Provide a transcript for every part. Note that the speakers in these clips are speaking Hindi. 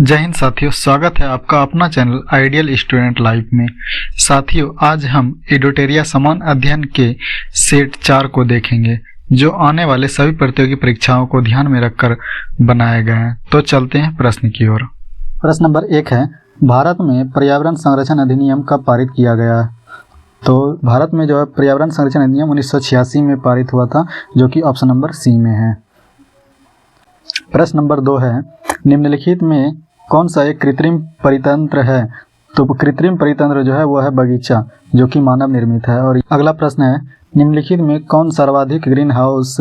जय हिंद साथियों, स्वागत है आपका अपना चैनल आइडियल स्टूडेंट लाइफ में। साथियों, आज हम एडोटेरिया समान अध्ययन के सेट 4 को देखेंगे जो आने वाले सभी प्रतियोगी परीक्षाओं को ध्यान में रखकर बनाए गए हैं। तो चलते हैं प्रश्न की ओर। प्रश्न नंबर 1 है, भारत में पर्यावरण संरक्षण अधिनियम कब पारित किया गया है? तो भारत में जो है पर्यावरण संरक्षण अधिनियम 1986 में पारित हुआ था, जो कि ऑप्शन नंबर सी में है। प्रश्न नंबर 2 है, निम्नलिखित में कौन सा एक कृत्रिम परितंत्र है? तो कृत्रिम परितंत्र जो है वो है बगीचा, जो कि मानव निर्मित है। और अगला प्रश्न है, निम्नलिखित में कौन सर्वाधिक ग्रीन हाउस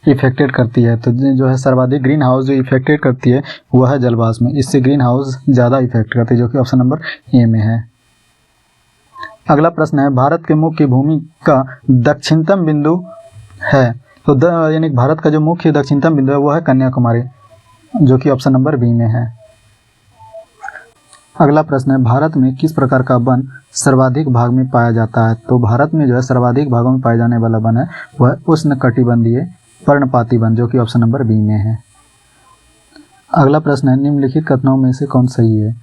इफेक्टेड करती है? तो जो है सर्वाधिक ग्रीन हाउस जो इफेक्टेड करती है वह है जलवाष्प में। इससे ग्रीन हाउस ज़्यादा इफेक्ट करती है, जो कि ऑप्शन नंबर ए में है। अगला प्रश्न है, भारत के मुख्य भूमि का दक्षिणतम बिंदु है? तो यानी भारत का जो मुख्य दक्षिणतम बिंदु है वह है कन्याकुमारी, जो कि ऑप्शन नंबर बी में है। अगला प्रश्न है, भारत में किस प्रकार का वन सर्वाधिक भाग में पाया जाता है? तो भारत में जो है सर्वाधिक भागों में पाए जाने वाला वन है वह उष्णकटिबंधीय पर्णपाती वन, जो कि ऑप्शन नंबर बी में है। अगला प्रश्न है, निम्नलिखित कथनों में से कौन सही है?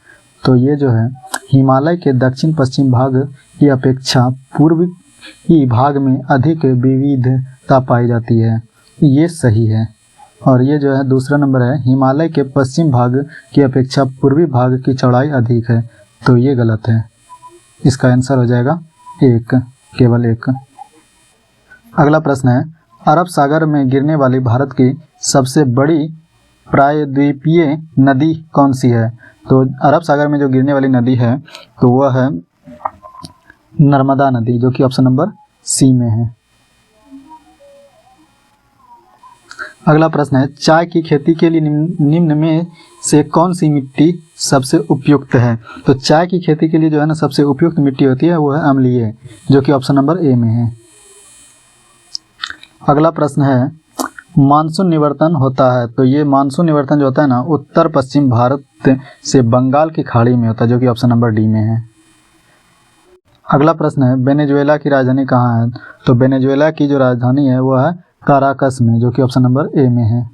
तो ये जो है हिमालय के दक्षिण पश्चिम भाग की अपेक्षा पूर्वी भाग में अधिक विविधता पाई जाती है, ये सही है। और ये जो है दूसरा नंबर है, हिमालय के पश्चिम भाग की अपेक्षा पूर्वी भाग की चौड़ाई अधिक है, तो ये गलत है। इसका आंसर हो जाएगा एक, केवल एक। अगला प्रश्न है, अरब सागर में गिरने वाली भारत की सबसे बड़ी प्रायद्वीपीय नदी कौन सी है? तो अरब सागर में जो गिरने वाली नदी है तो वह है नर्मदा नदी, जो कि ऑप्शन नंबर सी में है। अगला प्रश्न है, चाय की खेती के लिए निम्न में से कौन सी मिट्टी सबसे उपयुक्त है? तो चाय की खेती के लिए जो है ना सबसे उपयुक्त मिट्टी होती है वो है अम्लीय, जो कि ऑप्शन नंबर ए में है। अगला प्रश्न है, मानसून निवर्तन होता है? तो ये मानसून निवर्तन जो होता है ना उत्तर पश्चिम भारत से बंगाल की खाड़ी में होता है, जो कि ऑप्शन नंबर डी में है। अगला प्रश्न है, वेनेजुएला की राजधानी कहाँ है? तो वेनेजुएला की जो राजधानी है वह है काराकस में, जो कि ऑप्शन नंबर ए में है।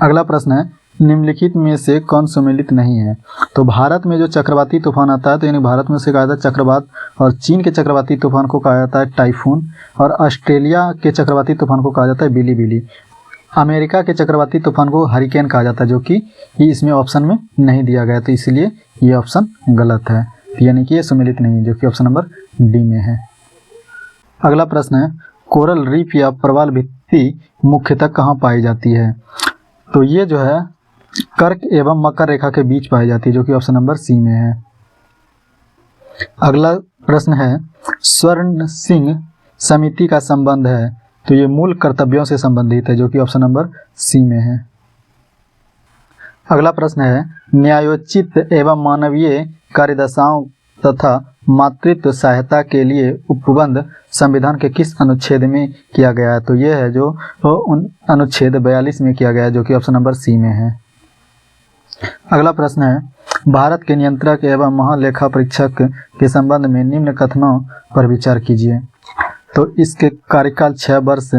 अगला प्रश्न है, निम्नलिखित में से कौन सम्मिलित नहीं है? तो भारत में जो चक्रवाती तूफान आता है तो यानी भारत में से कहा जाता है चक्रवात, और चीन के चक्रवाती तूफान को कहा जाता है टाइफून, और ऑस्ट्रेलिया के चक्रवाती तूफान को कहा जाता है बिली। अमेरिका के चक्रवाती तूफान को हरिकेन कहा जाता है, जो कि इसमें ऑप्शन में नहीं दिया गया, तो इसलिए ये ऑप्शन गलत है, यानी कि ये सम्मिलित नहीं है, जो कि ऑप्शन नंबर डी में है। अगला प्रश्न है, कोरल रीफ या प्रवाल भित्ति मुख्यतः कहाँ पाई जाती है? तो ये जो है कर्क एवं मकर रेखा के बीच पाई जाती है, जो कि ऑप्शन नंबर सी में है। अगला प्रश्न है, स्वर्ण सिंह समिति का संबंध है? तो ये मूल कर्तव्यों से संबंधित है, जो कि ऑप्शन नंबर सी में है। अगला प्रश्न है, न्यायोचित एवं मानवीय कार्यदशाओं तथा मातृत्व सहायता के लिए उपबंध संविधान के किस अनुच्छेद में किया गया है? तो ये है जो अनुच्छेद 42 में किया गया है, जो कि ऑप्शन नंबर सी में है। अगला प्रश्न है, भारत के नियंत्रक एवं महालेखा परीक्षक के संबंध में निम्न कथनों पर विचार कीजिए। तो इसके कार्यकाल 6 वर्ष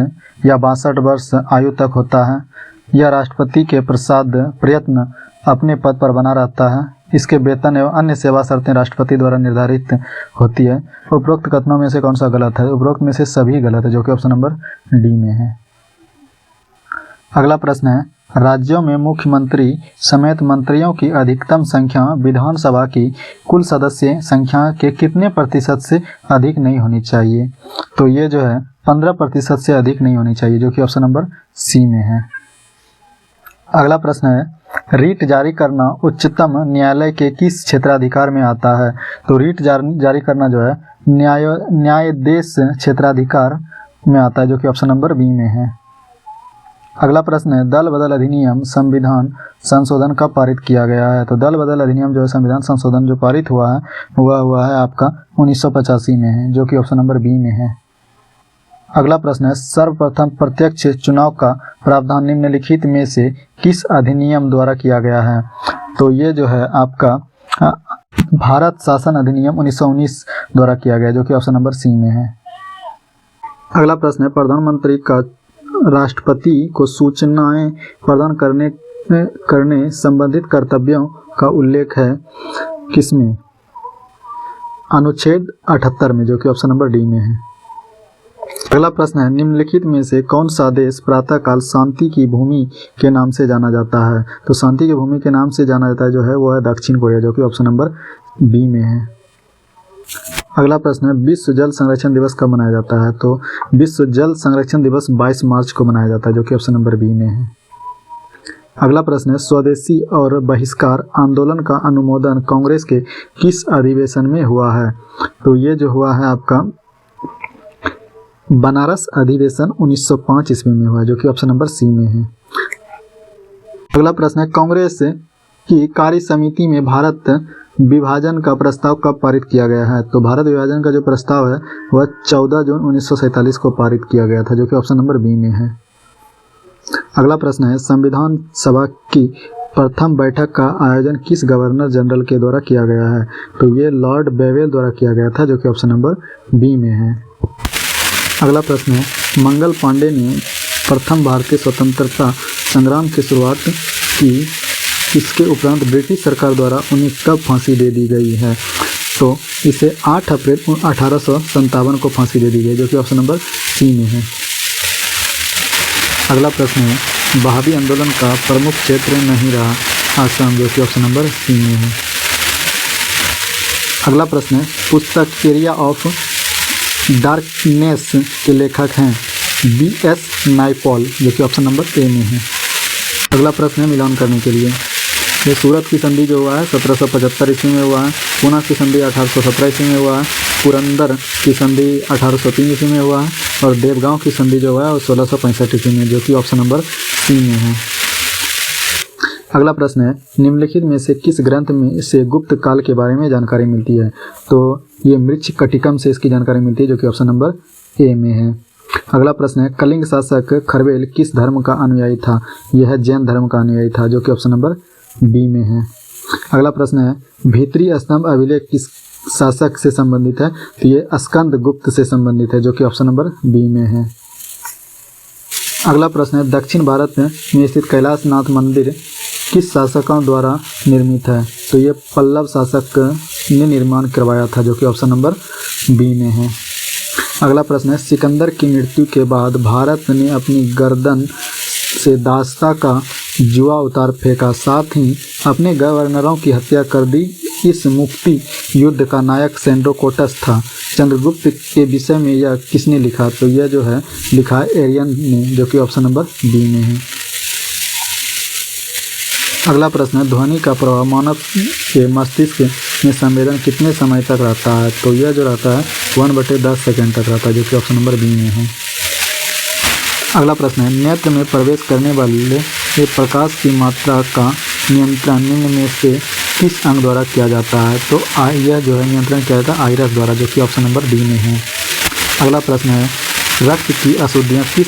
या 62 वर्ष आयु तक होता है। यह राष्ट्रपति के प्रयत्न अपने पद पर बना रहता है। इसके वेतन एवं अन्य सेवा शर्तें राष्ट्रपति द्वारा निर्धारित होती है। उपरोक्त कथनों में से कौन सा गलत है? उपरोक्त में से सभी गलत है, जो कि ऑप्शन नंबर डी में है। अगला प्रश्न है, राज्यों में मुख्यमंत्री समेत मंत्रियों की अधिकतम संख्या विधानसभा की कुल सदस्य संख्या के कितने प्रतिशत से अधिक नहीं होनी चाहिए? तो ये जो है 15% से अधिक नहीं होनी चाहिए, जो कि ऑप्शन नंबर सी में है। अगला प्रश्न है, रीट जारी करना उच्चतम न्यायालय के किस क्षेत्राधिकार में आता है? तो रीट जारी करना जो है न्यायाधीश क्षेत्राधिकार में आता है, जो कि ऑप्शन नंबर बी में है। अगला प्रश्न है, दल बदल अधिनियम संविधान संशोधन कब पारित किया गया है? तो दल बदल अधिनियम जो है संविधान संशोधन जो पारित हुआ है वह हुआ है आपका 1985 में है, जो कि ऑप्शन नंबर बी में है। अगला प्रश्न है, सर्वप्रथम प्रत्यक्ष चुनाव का प्रावधान निम्नलिखित में से किस अधिनियम द्वारा किया गया है? तो ये जो है आपका भारत शासन अधिनियम 1919 द्वारा किया गया, जो कि ऑप्शन नंबर सी में है। अगला प्रश्न है, प्रधानमंत्री का राष्ट्रपति को सूचनाएं प्रदान करने करने संबंधित कर्तव्यों का उल्लेख है किसमें? अनुच्छेद 78 में, जो कि ऑप्शन नंबर डी में है। अगला प्रश्न है, निम्नलिखित में से कौन सा देश प्रातःकाल शांति की भूमि के नाम से जाना जाता है? तो शांति की भूमि के नाम से जाना जाता है जो है वो है दक्षिण कोरिया, जो कि ऑप्शन नंबर बी में है। अगला प्रश्न है, विश्व जल संरक्षण दिवस कब मनाया जाता है? तो विश्व जल संरक्षण दिवस 22 मार्च को मनाया जाता है, जो कि ऑप्शन नंबर बी में है। अगला प्रश्न है, स्वदेशी और बहिष्कार आंदोलन का अनुमोदन कांग्रेस के किस अधिवेशन में हुआ है? तो ये जो हुआ है आपका बनारस अधिवेशन 1905 ईस्वी में हुआ है, जो कि ऑप्शन नंबर सी में है। अगला प्रश्न है, कांग्रेस की कार्य समिति में भारत विभाजन का प्रस्ताव कब पारित किया गया है? तो भारत विभाजन का जो प्रस्ताव है वह 14 जून 1947 को पारित किया गया था, जो कि ऑप्शन नंबर बी में है। अगला प्रश्न है, संविधान सभा की प्रथम बैठक का आयोजन किस गवर्नर जनरल के द्वारा किया गया है? तो ये लॉर्ड बेवेल द्वारा किया गया था, जो कि ऑप्शन नंबर बी में है। अगला प्रश्न है, मंगल पांडे ने प्रथम भारतीय स्वतंत्रता संग्राम की शुरुआत की, इसके उपरांत ब्रिटिश सरकार द्वारा उन्हें कब फांसी दे दी गई है? तो इसे 8 अप्रैल 1857 को फांसी दे दी गई, जो कि ऑप्शन नंबर सी में है। अगला प्रश्न है, वहाबी आंदोलन का प्रमुख क्षेत्र नहीं रहा आसाम, जो कि ऑप्शन नंबर सी में है। अगला प्रश्न है, पुस्तक एरिया ऑफ डार्कनेस के लेखक हैं B.S. नायपॉल, जो कि ऑप्शन नंबर ए में है। अगला प्रश्न है, मिलान करने के लिए, ये सूरत की संधि जो हुआ है 1775 ईस्वी में हुआ है, पूना की संधि 1817 ईस्वी में हुआ है, पुरंदर की संधि 1803 ईस्वी में हुआ है और देवगांव की संधि जो हुआ है वो 1665 ईस्वी में, जो कि ऑप्शन नंबर सी में है। अगला प्रश्न है, निम्नलिखित में से किस ग्रंथ में से गुप्त काल के बारे में जानकारी मिलती है? तो ये मृच्छकटिकम से इसकी जानकारी मिलती है, जो कि ऑप्शन नंबर ए में है। अगला प्रश्न है, कलिंग शासक खरवेल किस धर्म का अनुयायी था? यह जैन धर्म का अनुयायी था, जो कि ऑप्शन नंबर बी में है। अगला प्रश्न है, भीतरी स्तंभ अभिलेख किस शासक से संबंधित है? तो ये स्कंद गुप्त से संबंधित है, जो कि ऑप्शन नंबर बी में है। अगला प्रश्न है, दक्षिण भारत में स्थित कैलाशनाथ मंदिर किस शासकों द्वारा निर्मित है? तो ये पल्लव शासक ने निर्माण करवाया था, जो कि ऑप्शन नंबर बी में है। अगला प्रश्न है, सिकंदर की मृत्यु के बाद भारत ने अपनी गर्दन से दास्ता का जुआ उतार फेंका, साथ ही अपने गवर्नरों की हत्या कर दी। इस मुक्ति युद्ध का नायक सेंड्रोकोटस था। चंद्रगुप्त के विषय में यह किसने लिखा? तो यह जो है लिखा है एरियन ने, जो कि ऑप्शन नंबर बी में है। अगला प्रश्न है, ध्वनि का प्रभाव मानव के मस्तिष्क में संवेदन कितने समय तक रहता है? तो यह जो रहता है 1/10 सेकेंड तक रहता है, जो कि ऑप्शन नंबर बी में है। अगला प्रश्न है, नेत्र में प्रवेश करने वाले प्रकाश की मात्रा का नियंत्रण निम्न में से किस अंग द्वारा किया जाता है? तो यह जो है नियंत्रण किया जाता है आइरस द्वारा, जो कि ऑप्शन नंबर डी में है। अगला प्रश्न है, रक्त की अशुद्धियाँ किस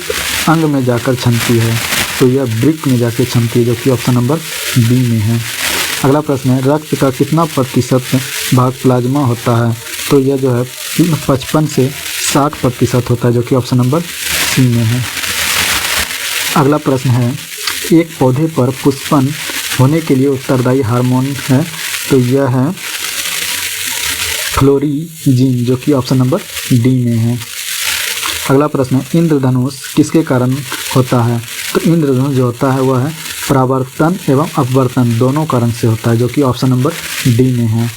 अंग में जाकर क्षमती है? तो यह वृक्क में जाकर क्षमती है, जो कि ऑप्शन नंबर बी में है। अगला प्रश्न है, रक्त का कितना प्रतिशत भाग प्लाज्मा होता है? तो यह जो है 55 से 60% होता है, जो कि ऑप्शन नंबर सी में है। अगला प्रश्न है, एक पौधे पर पुष्पन होने के लिए उत्तरदायी हार्मोन है? तो यह है फ्लोरीजीन, जो कि ऑप्शन नंबर डी में है। अगला प्रश्न है, इंद्रधनुष किसके कारण होता है? तो इंद्रधनुष जो होता है वह है परावर्तन एवं अपवर्तन दोनों कारण से होता है, जो कि ऑप्शन नंबर डी में है।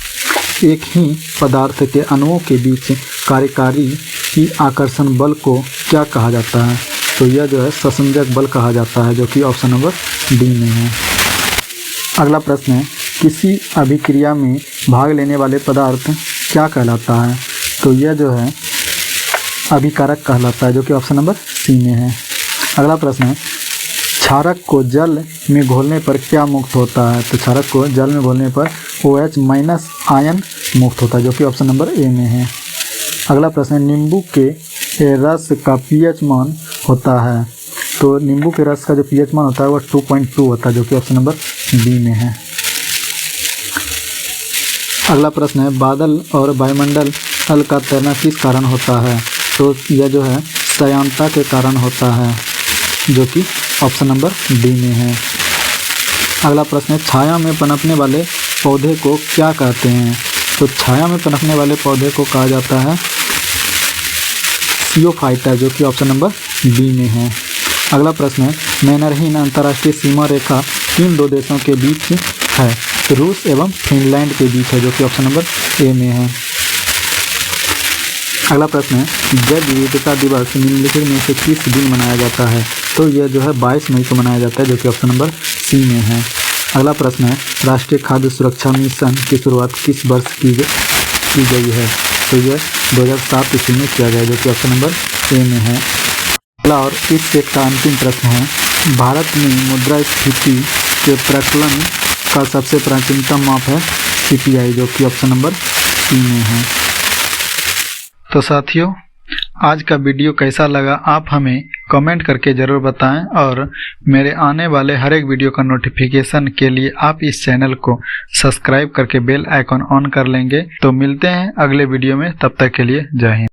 एक ही पदार्थ के अणुओं के बीच कार्यकारी की आकर्षण बल को क्या कहा जाता है? तो यह जो है संसंजक बल कहा जाता है, जो कि ऑप्शन नंबर डी में है। अगला प्रश्न है, किसी अभिक्रिया में भाग लेने वाले पदार्थ क्या कहलाता है? तो यह जो है अभिकारक कहलाता है, जो कि ऑप्शन नंबर सी में है। अगला प्रश्न है, क्षारक को जल में घोलने पर क्या मुक्त होता है? तो क्षारक को जल में घोलने पर OH- आयन मुक्त होता है, जो कि ऑप्शन नंबर ए में है। अगला प्रश्न है, नींबू के रस का pH मान होता है? तो नींबू के रस का जो pH मान होता है वह 2.2 होता है, जो कि ऑप्शन नंबर बी में है। अगला प्रश्न है, बादल और वायुमंडल का तैरना किस कारण होता है? तो यह जो है श्यानता के कारण होता है, जो कि ऑप्शन नंबर डी में है। अगला प्रश्न है, छाया में पनपने वाले पौधे को क्या कहते हैं? तो छाया में पनपने वाले पौधे को कहा जाता है सियोफाइटा, जो कि ऑप्शन नंबर बी में है। अगला प्रश्न है, मैनरहीन अंतर्राष्ट्रीय सीमा रेखा किन दो देशों के बीच है? तो रूस एवं फिनलैंड के बीच है, जो कि ऑप्शन नंबर ए में है। अगला प्रश्न है, जैव विविधता दिवस निम्नलिखित में से किस दिन मनाया जाता है? तो यह जो है 22 मई को मनाया जाता है, जो कि ऑप्शन नंबर सी में है। अगला प्रश्न है, राष्ट्रीय खाद्य सुरक्षा मिशन की शुरुआत किस वर्ष की गई है? तो यह 2007 ईस्वी में किया गया, जो कि ऑप्शन नंबर ए में है। अगला और इस सेट का अंतिम प्रश्न है, भारत में मुद्रास्फीति के प्रचलन का सबसे प्राचीनतम माप है CPI, जो कि ऑप्शन नंबर सी में है। तो साथियों, आज का वीडियो कैसा लगा आप हमें कमेंट करके ज़रूर बताएं, और मेरे आने वाले हर एक वीडियो का नोटिफिकेशन के लिए आप इस चैनल को सब्सक्राइब करके बेल आइकॉन ऑन कर लेंगे। तो मिलते हैं अगले वीडियो में, तब तक के लिए जय हिंद।